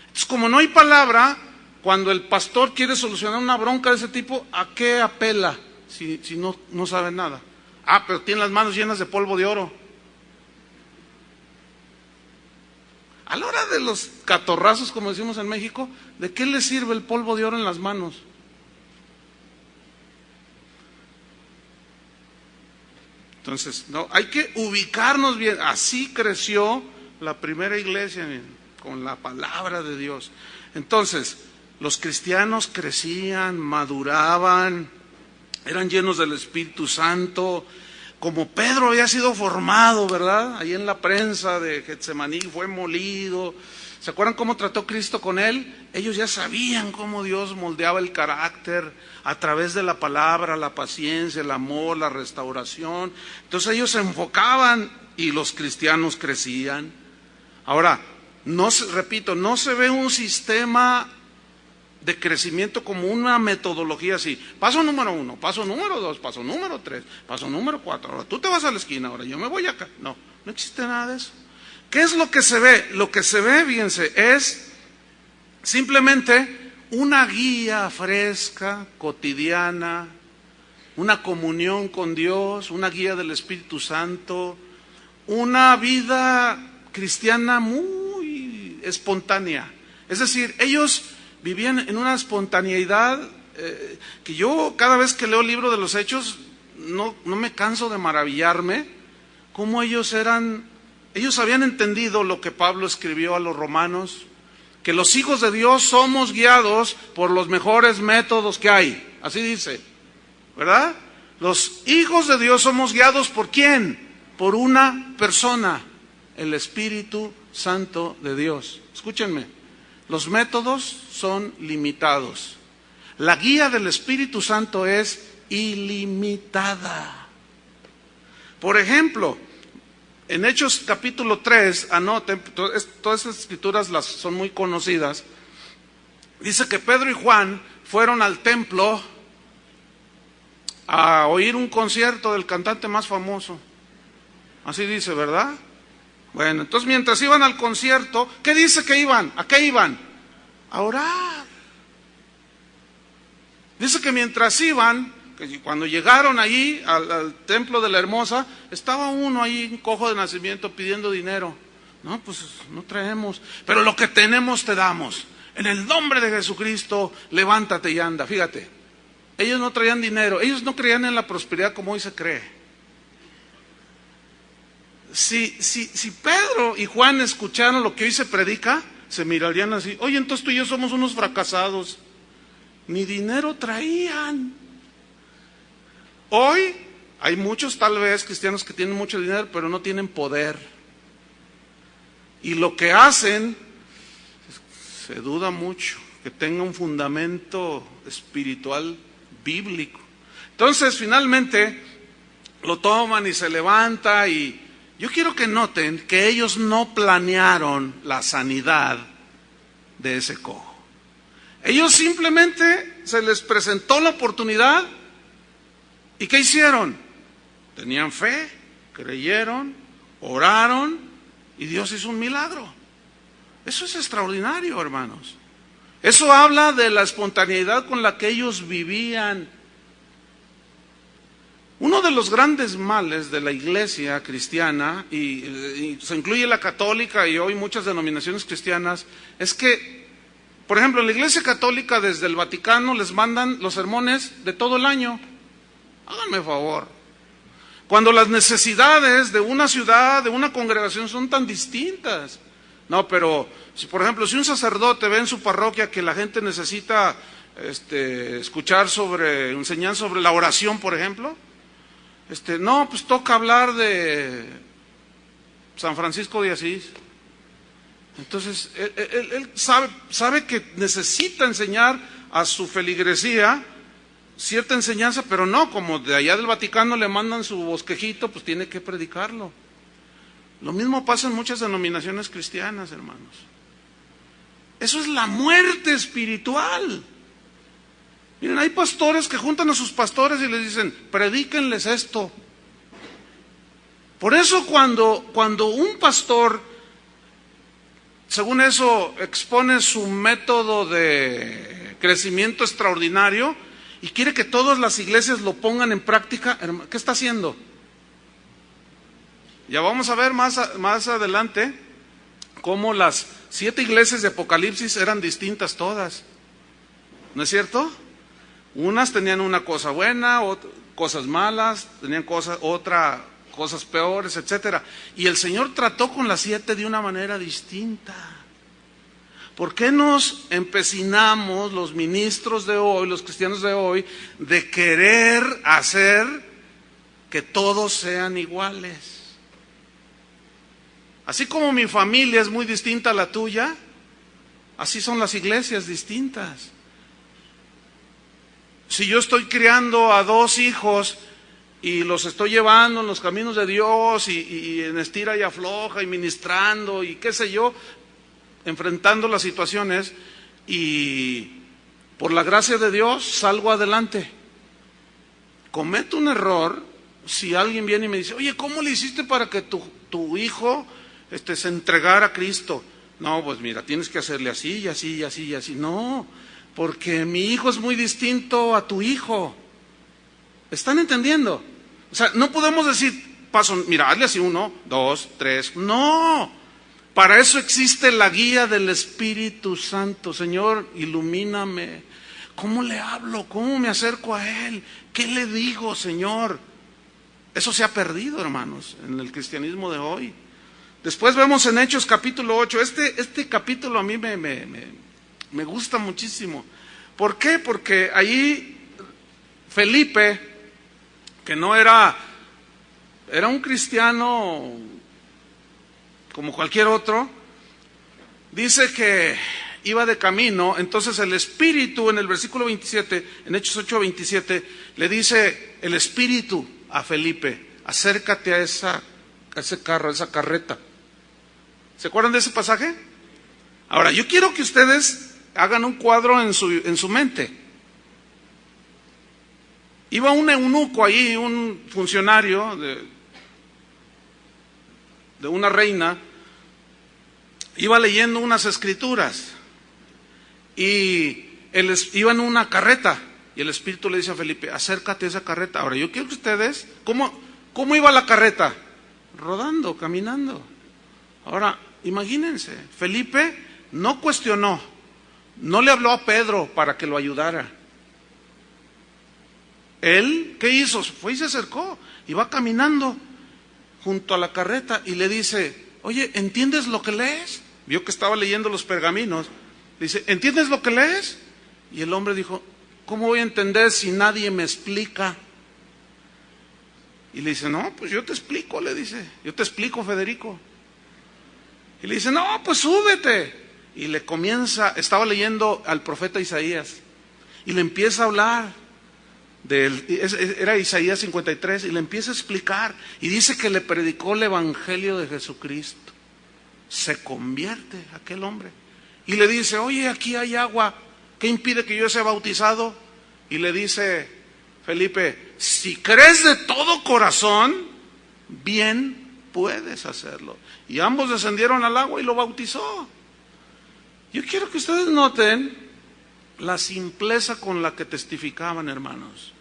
Entonces, como no hay palabra, cuando el pastor quiere solucionar una bronca de ese tipo, ¿a qué apela? Si no sabe nada. Ah, pero tiene las manos llenas de polvo de oro. A la hora de los catorrazos, como decimos en México, ¿de qué le sirve el polvo de oro en las manos? Entonces, no, hay que ubicarnos bien. Así creció la primera iglesia, con la palabra de Dios. Entonces, los cristianos crecían, maduraban, eran llenos del Espíritu Santo, como Pedro había sido formado, ¿verdad? Ahí en la prensa de Getsemaní fue molido. ¿Se acuerdan cómo trató Cristo con él? Ellos ya sabían cómo Dios moldeaba el carácter a través de la palabra, la paciencia, el amor, la restauración. Entonces ellos se enfocaban y los cristianos crecían. Ahora, no se ve un sistema de crecimiento como una metodología así. Paso número 1, paso número 2, paso número 3, paso número 4. Ahora tú te vas a la esquina, ahora yo me voy acá. No existe nada de eso. ¿Qué es lo que se ve? Lo que se ve, fíjense, es simplemente una guía fresca, cotidiana, una comunión con Dios, una guía del Espíritu Santo, una vida cristiana muy espontánea. Es decir, ellos vivían en una espontaneidad que yo cada vez que leo el libro de los Hechos no me canso de maravillarme cómo ellos habían entendido lo que Pablo escribió a los romanos, que los hijos de Dios somos guiados por los mejores métodos que hay. Así dice, ¿verdad? Los hijos de Dios somos guiados ¿por quién? Por una persona, el Espíritu Santo de Dios. Escúchenme, los métodos son limitados. La guía del Espíritu Santo es ilimitada. Por ejemplo, en Hechos capítulo 3, anoten, todas esas escrituras son muy conocidas. Dice que Pedro y Juan fueron al templo a oír un concierto del cantante más famoso. Así dice, ¿verdad? Bueno, entonces mientras iban al concierto, ¿qué dice que iban? ¿A qué iban? A orar. Dice que mientras iban, Que cuando llegaron allí al templo de la Hermosa, estaba uno ahí, un cojo de nacimiento, pidiendo dinero. No, pues no traemos, pero lo que tenemos te damos. En el nombre de Jesucristo, levántate y anda. Fíjate, ellos no traían dinero, ellos no creían en la prosperidad como hoy se cree. Si Pedro y Juan escucharon lo que hoy se predica, se mirarían así: oye, entonces tú y yo somos unos fracasados. Ni dinero traían. Hoy hay muchos, tal vez, cristianos que tienen mucho dinero, pero no tienen poder. Y lo que hacen, se duda mucho que tenga un fundamento espiritual bíblico. Entonces, finalmente, lo toman y se levanta, y yo quiero que noten que ellos no planearon la sanidad de ese cojo. Ellos simplemente se les presentó la oportunidad, ¿y qué hicieron? Tenían fe, creyeron, oraron, y Dios hizo un milagro. Eso es extraordinario, hermanos. Eso habla de la espontaneidad con la que ellos vivían. Uno de los grandes males de la iglesia cristiana, y se incluye la católica y hoy muchas denominaciones cristianas, es que, por ejemplo, en la iglesia católica desde el Vaticano les mandan los sermones de todo el año. Háganme favor. Cuando las necesidades de una ciudad, de una congregación son tan distintas. No, pero, por ejemplo, si un sacerdote ve en su parroquia que la gente necesita escuchar enseñar sobre la oración, por ejemplo, no, pues toca hablar de San Francisco de Asís. Entonces, él sabe que necesita enseñar a su feligresía cierta enseñanza, pero no, como de allá del Vaticano le mandan su bosquejito, pues tiene que predicarlo. Lo mismo pasa en muchas denominaciones cristianas, hermanos. Eso es la muerte espiritual. Miren, hay pastores que juntan a sus pastores y les dicen: predíquenles esto. Por eso cuando un pastor, según eso, expone su método de crecimiento extraordinario y quiere que todas las iglesias lo pongan en práctica, ¿qué está haciendo? Ya vamos a ver más adelante cómo las 7 iglesias de Apocalipsis eran distintas todas. ¿No es cierto? Unas tenían una cosa buena, cosas malas, tenían cosas peores, etcétera. Y el Señor trató con las 7 de una manera distinta. ¿Por qué nos empecinamos los ministros de hoy, los cristianos de hoy, de querer hacer que todos sean iguales? Así como mi familia es muy distinta a la tuya, así son las iglesias distintas. Si yo estoy criando a 2 hijos y los estoy llevando en los caminos de Dios y en estira y afloja y ministrando y qué sé yo, enfrentando las situaciones, y por la gracia de Dios salgo adelante. Cometo un error si alguien viene y me dice: oye, ¿cómo le hiciste para que tu hijo se entregara a Cristo? No, pues mira, tienes que hacerle así y así y así y así. No, porque mi hijo es muy distinto a tu hijo. ¿Están entendiendo? O sea, no podemos decir, mira, hazle así 1, 2, 3. No, para eso existe la guía del Espíritu Santo. Señor, ilumíname. ¿Cómo le hablo? ¿Cómo me acerco a Él? ¿Qué le digo, Señor? Eso se ha perdido, hermanos, en el cristianismo de hoy. Después vemos en Hechos capítulo 8. Este capítulo a mí me gusta muchísimo. ¿Por qué? Porque allí Felipe, que no era un cristiano como cualquier otro, dice que iba de camino. Entonces el Espíritu, en el versículo 27, en Hechos 8, 27, le dice el Espíritu a Felipe: acércate a ese carro, a esa carreta. ¿Se acuerdan de ese pasaje? Ahora, yo quiero que ustedes hagan un cuadro en su mente. Iba un eunuco ahí, un funcionario de una reina, iba leyendo unas escrituras y él iba en una carreta y el Espíritu le dice a Felipe, acércate a esa carreta. Ahora, yo quiero que ustedes, ¿cómo iba la carreta? Rodando, caminando. Ahora, imagínense, Felipe no cuestionó, no le habló a Pedro para que lo ayudara. Él, ¿qué hizo? Fue y se acercó, iba caminando junto a la carreta y le dice, oye, ¿entiendes lo que lees? Vio que estaba leyendo los pergaminos. Le dice, ¿entiendes lo que lees? Y el hombre dijo, ¿cómo voy a entender si nadie me explica? Y le dice, no, pues yo te explico, le dice, yo te explico, Federico. Y le dice, no, pues súbete. Y le comienza, estaba leyendo al profeta Isaías, y le empieza a hablar, era Isaías 53, y le empieza a explicar, y dice que le predicó el evangelio de Jesucristo. Se convierte aquel hombre, y le dice, oye, aquí hay agua, ¿qué impide que yo sea bautizado? Y le dice Felipe, si crees de todo corazón, bien puedes hacerlo. Y ambos descendieron al agua y lo bautizó. Yo quiero que ustedes noten la simpleza con la que testificaban, hermanos.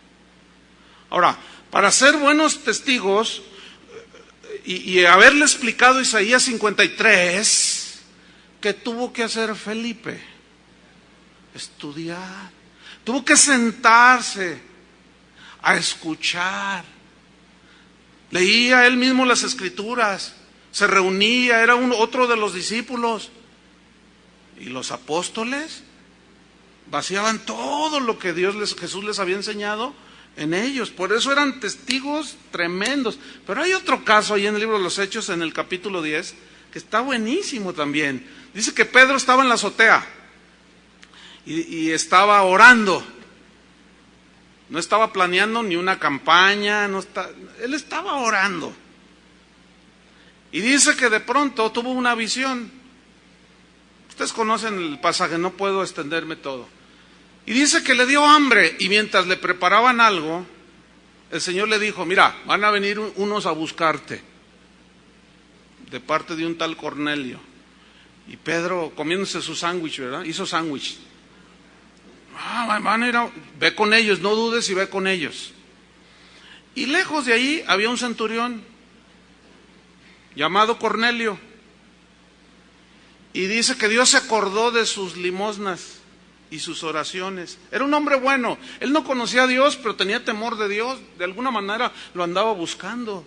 Ahora, para ser buenos testigos y haberle explicado Isaías 53, ¿qué tuvo que hacer Felipe? Estudiar. Tuvo que sentarse a escuchar. Leía él mismo las escrituras, se reunía, era otro de los discípulos. Y los apóstoles vaciaban todo lo que Jesús les había enseñado en ellos. Por eso eran testigos tremendos. Pero hay otro caso ahí en el libro de los Hechos, en el capítulo 10, que está buenísimo también. Dice que Pedro estaba en la azotea y estaba orando. No estaba planeando ni una campaña, él estaba orando. Y dice que de pronto tuvo una visión. Ustedes conocen el pasaje, no puedo extenderme todo. Y dice que le dio hambre, y mientras le preparaban algo, el Señor le dijo, mira, van a venir unos a buscarte, de parte de un tal Cornelio. Y Pedro, comiéndose su sándwich, ¿verdad? Hizo sándwich. Ve con ellos, no dudes y ve con ellos. Y lejos de ahí había un centurión llamado Cornelio. Y dice que Dios se acordó de sus limosnas y sus oraciones. Era un hombre bueno. Él no conocía a Dios, pero tenía temor de Dios. De alguna manera lo andaba buscando.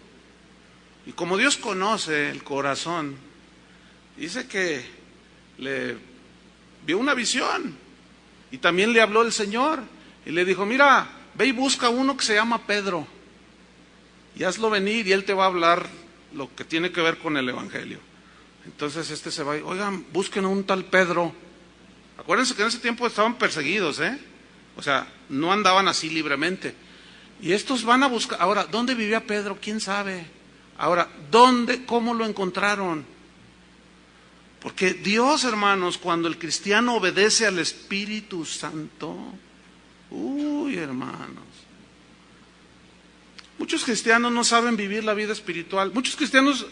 Y como Dios conoce el corazón, dice que le vio una visión. Y también le habló el Señor. Y le dijo, mira, ve y busca uno que se llama Pedro. Y hazlo venir y él te va a hablar lo que tiene que ver con el Evangelio. Entonces se va, oigan, busquen a un tal Pedro. Acuérdense que en ese tiempo estaban perseguidos, o sea, no andaban así libremente. Y estos van a buscar. Ahora, ¿dónde vivía Pedro? ¿Quién sabe? Ahora, cómo lo encontraron? Porque Dios, hermanos, cuando el cristiano obedece al Espíritu Santo, hermanos, muchos cristianos no saben vivir la vida espiritual. Muchos cristianos,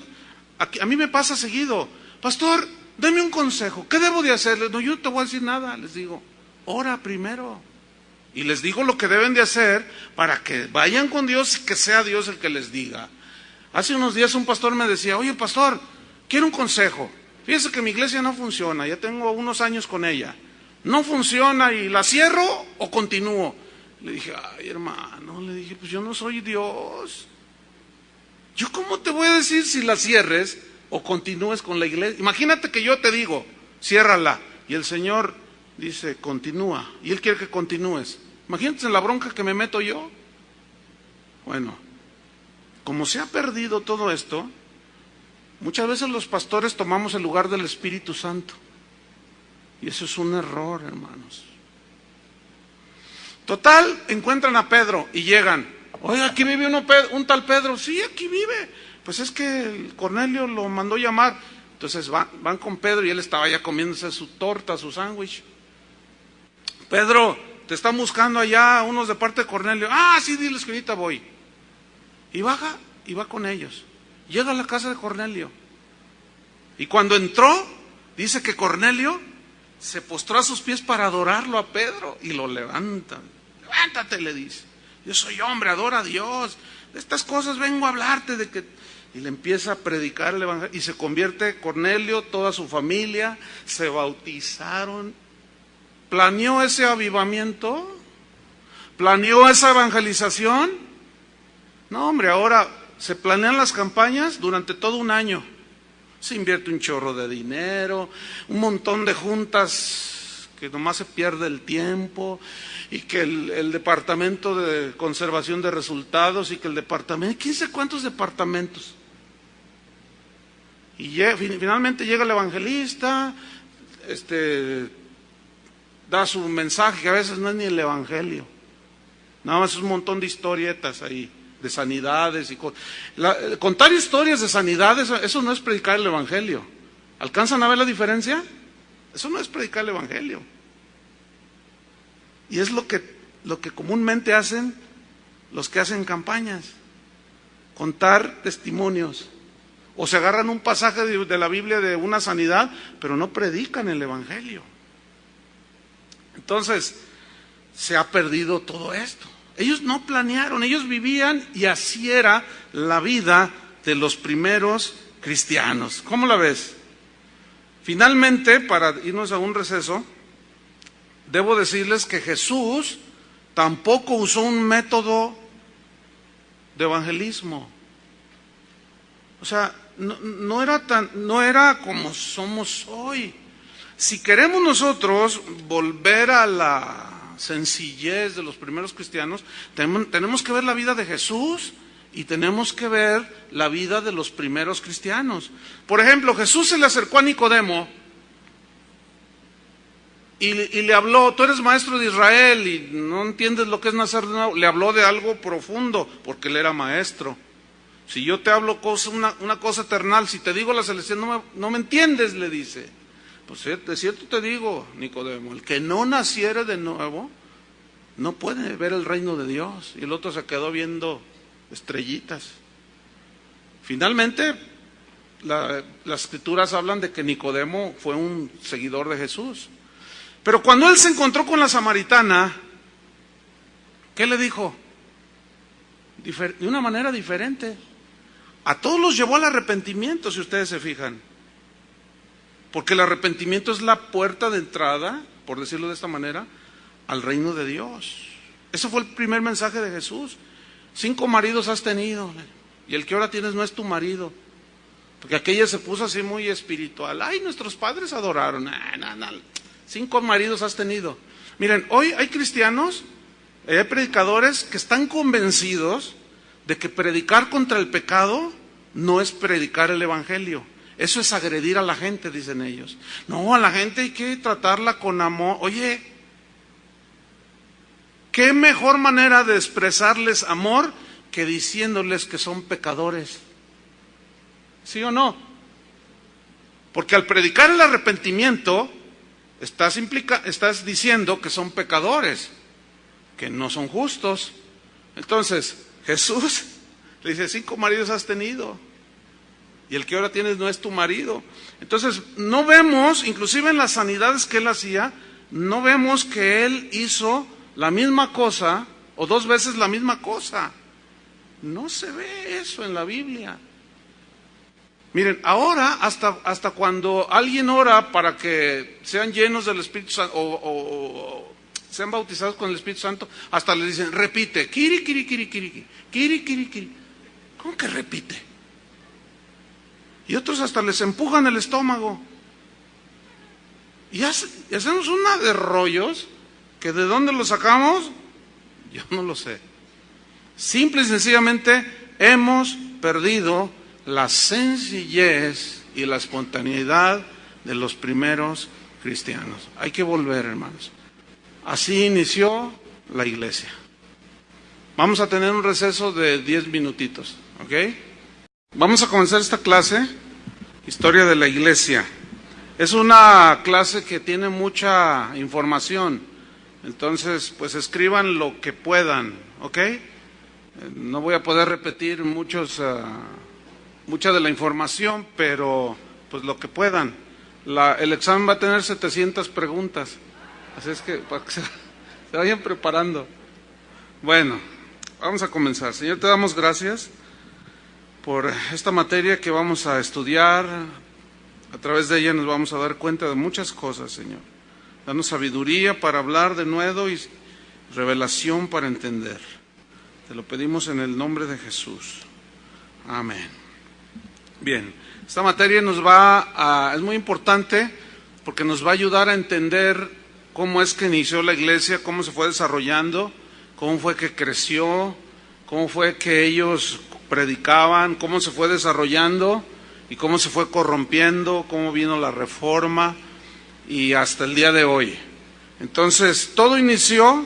a mí me pasa seguido, pastor, deme un consejo, ¿qué debo de hacer? No, yo no te voy a decir nada, les digo, ora primero. Y les digo lo que deben de hacer para que vayan con Dios y que sea Dios el que les diga. Hace unos días un pastor me decía, oye pastor, quiero un consejo. Fíjese que mi iglesia no funciona, ya tengo unos años con ella. No funciona y la cierro o continúo. Le dije, ay hermano, pues yo no soy Dios. ¿Yo cómo te voy a decir si la cierres o continúes con la iglesia? Imagínate que yo te digo, ciérrala, y el Señor dice, continúa, y Él quiere que continúes. Imagínate en la bronca que me meto yo. Bueno, como se ha perdido todo esto, muchas veces los pastores tomamos el lugar del Espíritu Santo. Y eso es un error, hermanos. Total, encuentran a Pedro y llegan. Oiga, aquí vive un tal Pedro. Sí, aquí vive. Pues es que el Cornelio lo mandó llamar. Entonces van con Pedro y él estaba ya comiéndose su torta, su sándwich. Pedro, te están buscando allá unos de parte de Cornelio. Sí, diles que ahorita voy. Y baja y va con ellos. Llega a la casa de Cornelio. Y cuando entró, dice que Cornelio se postró a sus pies para adorarlo a Pedro y lo levantan. levántate, le dice. Yo soy hombre, adora a Dios. De estas cosas vengo a hablarte de que... Y le empieza a predicar el evangelio. Y se convierte Cornelio, toda su familia, se bautizaron. ¿Planeó ese avivamiento? ¿Planeó esa evangelización? No, hombre, ahora se planean las campañas durante todo un año. Se invierte un chorro de dinero, un montón de juntas que nomás se pierde el tiempo, y que el departamento de conservación de resultados, y que el departamento, quién sabe cuántos departamentos. Y finalmente llega el evangelista, da su mensaje, que a veces no es ni el evangelio, nada más es un montón de historietas ahí, de sanidades y cosas. Contar historias de sanidades, eso no es predicar el evangelio. ¿Alcanzan a ver la diferencia? Eso no es predicar el evangelio. Y es lo que comúnmente hacen los que hacen campañas, contar testimonios. O se agarran un pasaje de la Biblia de una sanidad, pero no predican el evangelio. Entonces, se ha perdido todo esto. Ellos no planearon, ellos vivían, y así era la vida de los primeros cristianos. ¿Cómo la ves? Finalmente, para irnos a un receso, debo decirles que Jesús tampoco usó un método de evangelismo. O sea, no era como somos hoy. Si queremos nosotros volver a la sencillez de los primeros cristianos, tenemos que ver la vida de Jesús y tenemos que ver la vida de los primeros cristianos. Por ejemplo, Jesús se le acercó a Nicodemo y le habló, tú eres maestro de Israel y no entiendes lo que es nacer de nuevo. Le habló de algo profundo, porque él era maestro. Si yo te hablo una cosa eternal, si te digo la celestial, no me entiendes, le dice. Pues de cierto te digo, Nicodemo, el que no naciere de nuevo, no puede ver el reino de Dios. Y el otro se quedó viendo estrellitas. Finalmente, las escrituras hablan de que Nicodemo fue un seguidor de Jesús. Pero cuando él se encontró con la samaritana, ¿qué le dijo? De una manera diferente. A todos los llevó al arrepentimiento, si ustedes se fijan. Porque el arrepentimiento es la puerta de entrada, por decirlo de esta manera, al reino de Dios. Ese fue el primer mensaje de Jesús. 5 maridos has tenido, y el que ahora tienes no es tu marido. Porque aquella se puso así muy espiritual. Ay, nuestros padres adoraron. 5 maridos has tenido. Miren, hoy hay cristianos, hay predicadores que están convencidos de que predicar contra el pecado no es predicar el evangelio. Eso es agredir a la gente, dicen ellos. No, a la gente hay que tratarla con amor. Oye, ¿qué mejor manera de expresarles amor que diciéndoles que son pecadores? ¿Sí o no? Porque al predicar el arrepentimiento, estás diciendo que son pecadores, que no son justos. Entonces, Jesús le dice, 5 maridos has tenido, y el que ahora tienes no es tu marido. Entonces, no vemos, inclusive en las sanidades que él hacía, no vemos que él hizo la misma cosa, o 2 veces la misma cosa. No se ve eso en la Biblia. Miren, ahora hasta cuando alguien ora para que sean llenos del Espíritu Santo o sean bautizados con el Espíritu Santo, hasta le dicen, repite, kiri, kiri, kiri, kiri, kiri, kiri, kiri. ¿Cómo que repite? Y otros hasta les empujan el estómago. Y hacemos una de rollos que de dónde lo sacamos, yo no lo sé. Simple y sencillamente hemos perdido la sencillez y la espontaneidad de los primeros cristianos. Hay que volver, hermanos. Así inició la iglesia. Vamos a tener un receso de 10 minutitos, ¿ok? Vamos a comenzar esta clase, Historia de la Iglesia. Es una clase que tiene mucha información, entonces pues escriban lo que puedan, ¿ok? No voy a poder repetir mucha de la información, pero pues lo que puedan. El examen va a tener 700 preguntas, así es que para que se vayan preparando. Bueno, vamos a comenzar. Señor, te damos gracias por esta materia que vamos a estudiar. A través de ella nos vamos a dar cuenta de muchas cosas, Señor. Danos sabiduría para hablar de nuevo y revelación para entender. Te lo pedimos en el nombre de Jesús. Amén. Bien, esta materia es muy importante porque nos va a ayudar a entender cómo es que inició la iglesia, cómo se fue desarrollando, cómo fue que creció, cómo fue que ellos predicaban, cómo se fue desarrollando y cómo se fue corrompiendo, cómo vino la reforma y hasta el día de hoy. Entonces, todo inició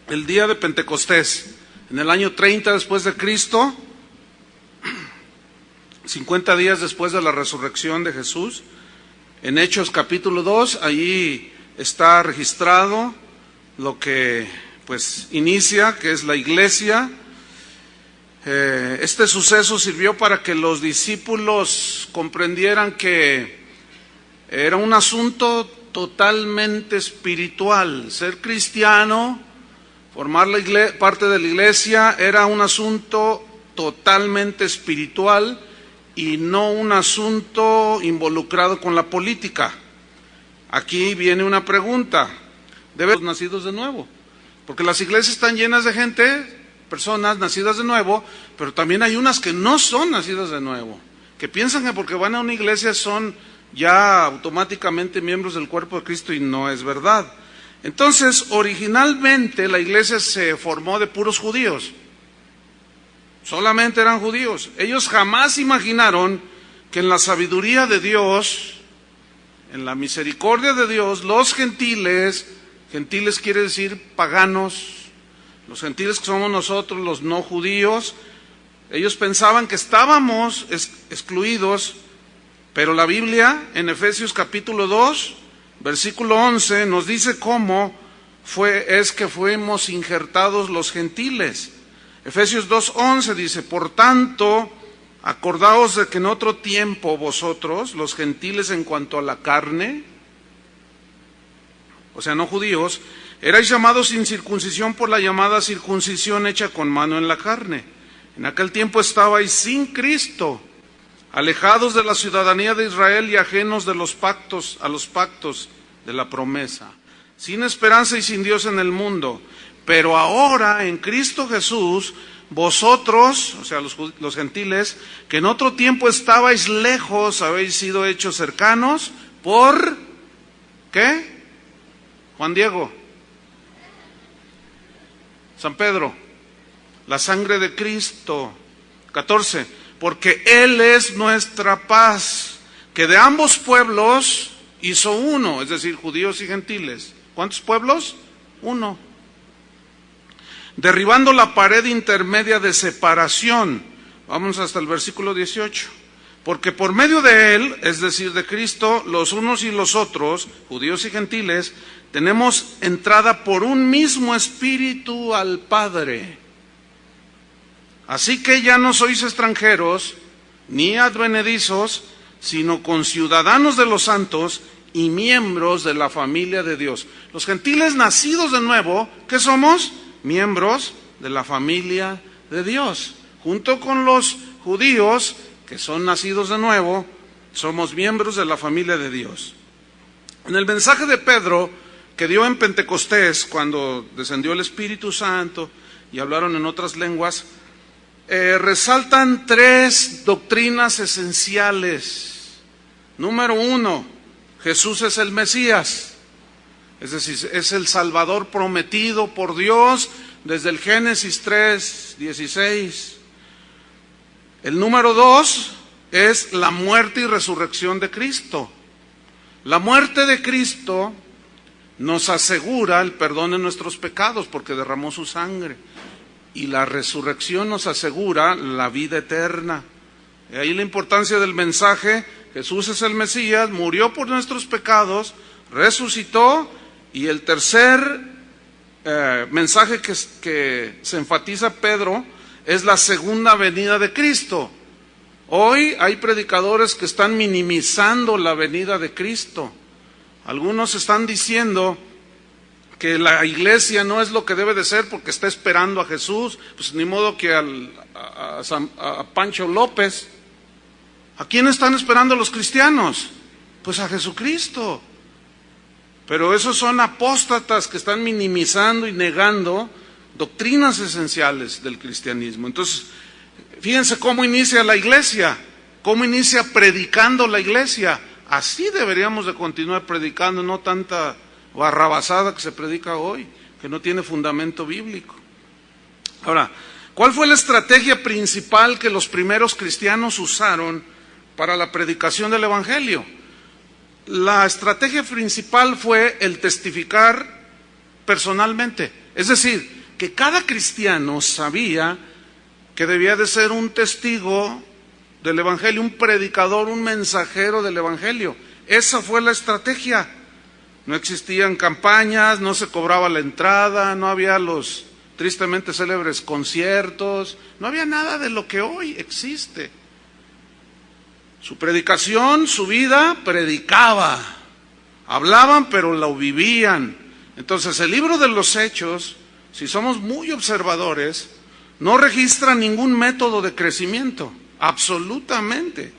el día de Pentecostés, en el año 30 después de Cristo, 50 días después de la resurrección de Jesús. En Hechos capítulo 2, allí está registrado lo que pues inicia, que es la iglesia. Este suceso sirvió para que los discípulos comprendieran que era un asunto totalmente espiritual. Ser cristiano, formar parte de la iglesia, era un asunto totalmente espiritual y no un asunto involucrado con la política. Aquí viene una pregunta: ¿deben ser nacidos de nuevo? Porque las iglesias están llenas de gente, personas nacidas de nuevo, pero también hay unas que no son nacidas de nuevo, que piensan que porque van a una iglesia son ya automáticamente miembros del cuerpo de Cristo, y no es verdad. Entonces, originalmente la iglesia se formó de puros judíos. Solamente eran judíos. Ellos jamás imaginaron que en la sabiduría de Dios, en la misericordia de Dios, los gentiles quiere decir paganos, los gentiles que somos nosotros, los no judíos, ellos pensaban que estábamos excluidos, pero la Biblia en Efesios capítulo 2, versículo 11, nos dice cómo es que fuimos injertados los gentiles. Efesios 2:11 dice: por tanto, acordaos de que en otro tiempo vosotros, los gentiles en cuanto a la carne, o sea, no judíos, erais llamados sin circuncisión por la llamada circuncisión hecha con mano en la carne. En aquel tiempo estabais sin Cristo, alejados de la ciudadanía de Israel y ajenos a los pactos de la promesa, sin esperanza y sin Dios en el mundo. Pero ahora en Cristo Jesús, vosotros, o sea, los gentiles, que en otro tiempo estabais lejos, habéis sido hechos cercanos por, ¿qué? Juan Diego, San Pedro, la sangre de Cristo. 14, porque Él es nuestra paz, que de ambos pueblos hizo uno, es decir, judíos y gentiles. ¿Cuántos pueblos? Uno. Derribando la pared intermedia de separación. Vamos hasta el versículo 18. Porque por medio de Él, es decir, de Cristo, los unos y los otros, judíos y gentiles, tenemos entrada por un mismo espíritu al Padre. Así que ya no sois extranjeros ni advenedizos, sino conciudadanos de los santos y miembros de la familia de Dios. Los gentiles nacidos de nuevo, ¿qué somos? Miembros de la familia de Dios. Junto con los judíos, que son nacidos de nuevo, somos miembros de la familia de Dios. En el mensaje de Pedro, que dio en Pentecostés, cuando descendió el Espíritu Santo y hablaron en otras lenguas, resaltan 3 doctrinas esenciales. Número 1, Jesús es el Mesías. Es decir, es el Salvador prometido por Dios desde el Génesis 3:16. El número 2 es la muerte y resurrección de Cristo. La muerte de Cristo nos asegura el perdón de nuestros pecados porque derramó su sangre. Y la resurrección nos asegura la vida eterna. Y ahí la importancia del mensaje: Jesús es el Mesías, murió por nuestros pecados, resucitó. Y el tercer mensaje que se enfatiza Pedro es la segunda venida de Cristo. Hoy hay predicadores que están minimizando la venida de Cristo. Algunos están diciendo que la iglesia no es lo que debe de ser porque está esperando a Jesús, pues ni modo que a Pancho López. ¿A quién están esperando los cristianos? Pues a Jesucristo. Pero esos son apóstatas que están minimizando y negando doctrinas esenciales del cristianismo. Entonces, fíjense cómo inicia la iglesia, cómo inicia predicando la iglesia. Así deberíamos de continuar predicando, no tanta barrabasada que se predica hoy, que no tiene fundamento bíblico. Ahora, ¿cuál fue la estrategia principal que los primeros cristianos usaron para la predicación del evangelio? La estrategia principal fue el testificar personalmente. Es decir, que cada cristiano sabía que debía de ser un testigo del evangelio, un predicador, un mensajero del evangelio. Esa fue la estrategia. No existían campañas, no se cobraba la entrada, no había los tristemente célebres conciertos, no había nada de lo que hoy existe. Su predicación, su vida, predicaba. Hablaban, pero lo vivían. Entonces, el libro de los Hechos, si somos muy observadores, no registra ningún método de crecimiento, absolutamente.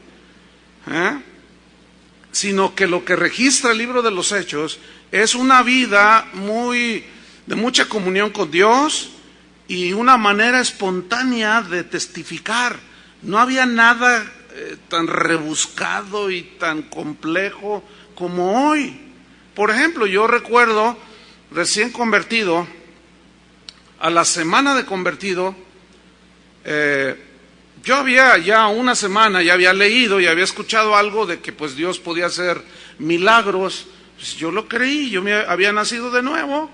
Sino que lo que registra el libro de los Hechos es una vida de mucha comunión con Dios y una manera espontánea de testificar. No había nada tan rebuscado y tan complejo como hoy. Por ejemplo, yo recuerdo, recién convertido, a la semana de convertido, yo había ya una semana, ya había leído y había escuchado algo de que pues Dios podía hacer milagros. Pues yo lo creí, yo había nacido de nuevo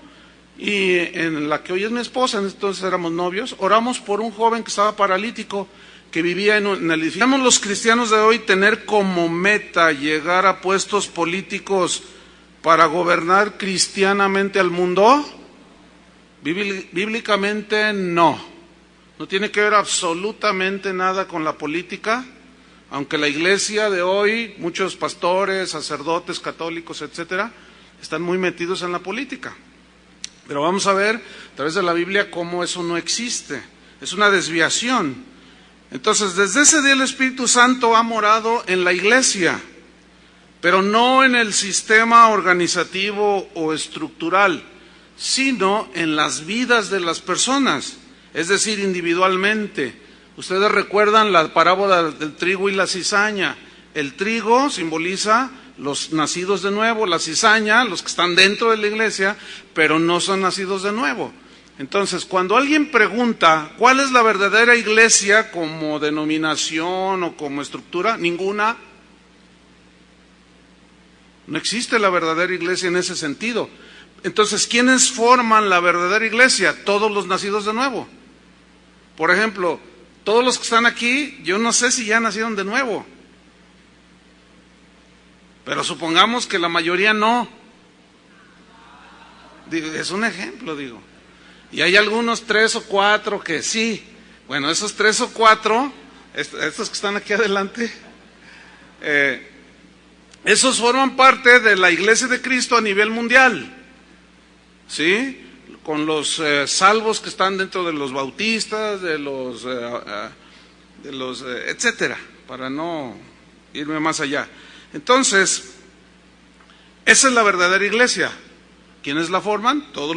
y en la que hoy es mi esposa, entonces éramos novios, oramos por un joven que estaba paralítico, que vivía en el edificio. ¿Podemos los cristianos de hoy tener como meta llegar a puestos políticos para gobernar cristianamente al mundo? Bíblicamente no. No tiene que ver absolutamente nada con la política, aunque la iglesia de hoy, muchos pastores, sacerdotes, católicos, etcétera, están muy metidos en la política. Pero vamos a ver a través de la Biblia cómo eso no existe. Es una desviación. Entonces, desde ese día el Espíritu Santo ha morado en la iglesia, pero no en el sistema organizativo o estructural, sino en las vidas de las personas, es decir, individualmente. Ustedes recuerdan la parábola del trigo y la cizaña. El trigo simboliza los nacidos de nuevo, la cizaña, los que están dentro de la iglesia, pero no son nacidos de nuevo. Entonces, cuando alguien pregunta cuál es la verdadera iglesia como denominación o como estructura, ninguna. No existe la verdadera iglesia en ese sentido. Entonces, ¿quiénes forman la verdadera iglesia? Todos los nacidos de nuevo. Por ejemplo, todos los que están aquí, yo no sé si ya nacieron de nuevo, pero supongamos que la mayoría no. Es un ejemplo, digo. Y hay algunos 3 o 4 que sí. Bueno, esos 3 o 4, estos que están aquí adelante, esos forman parte de la iglesia de Cristo a nivel mundial, ¿sí? Con los salvos que están dentro de los bautistas, de los etcétera, para no irme más allá. Entonces, esa es la verdadera iglesia. ¿Quiénes la forman? Todos los